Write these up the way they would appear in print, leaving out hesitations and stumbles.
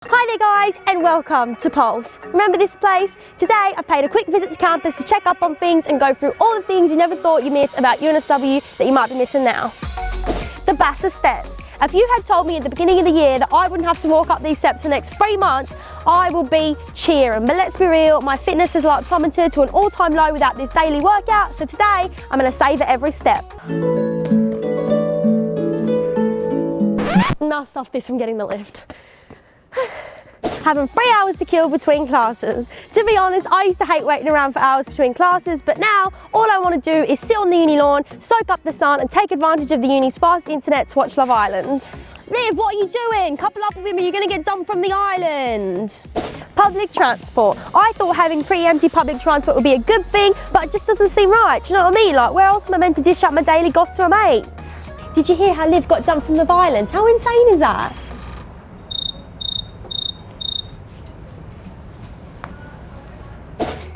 Hi there guys and welcome to Pulse. Remember this place? Today I paid a quick visit to campus to check up on things and go through all the things you never thought you missed about UNSW that you might be missing now. The Bassett steps. If you had told me at the beginning of the year that I wouldn't have to walk up these steps the next 3 months, I will be cheering. But let's be real, my fitness has like plummeted to an all-time low without this daily workout, so today I'm going to savour every step. Now stop this from getting the lift. Having 3 hours to kill between classes. To be honest, I used to hate waiting around for hours between classes, but now all I want to do is sit on the uni lawn, soak up the sun and take advantage of the uni's fast internet to watch Love Island. Liv, what are you doing? Couple up with him or you're going to get dumped from the island. Public transport. I thought having pretty empty public transport would be a good thing, but it just doesn't seem right. Do you know what I mean? Like, where else am I meant to dish up my daily goss to my mates? Did you hear how Liv got dumped from Love Island? How insane is that?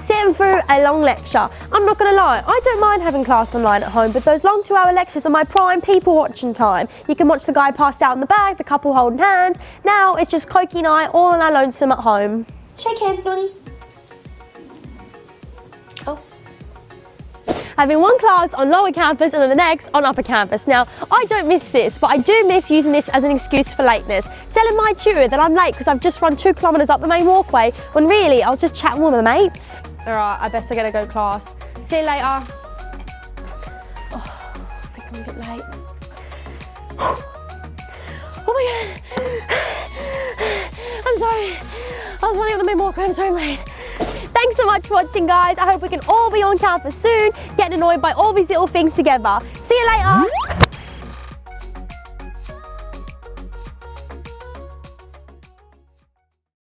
Sitting through a long lecture. I'm not going to lie, I don't mind having class online at home, but those long 2-hour lectures are my prime people watching time. You can watch the guy pass out in the back, the couple holding hands. Now it's just Cokie and I all on our lonesome at home. Shake hands, Nonny. Oh. Having one class on lower campus and then the next on upper campus. Now, I don't miss this, but I do miss using this as an excuse for lateness. Telling my tutor that I'm late because I've just run 2 kilometres up the main walkway, when really I was just chatting with my mates. Alright, I better go to class. See you later. Oh, I think I'm a bit late. Oh my god. I'm sorry. I was running up the main walkway, I'm sorry I'm late. Thanks so much for watching, guys. I hope we can all be on campus soon, getting annoyed by all these little things together. See you later.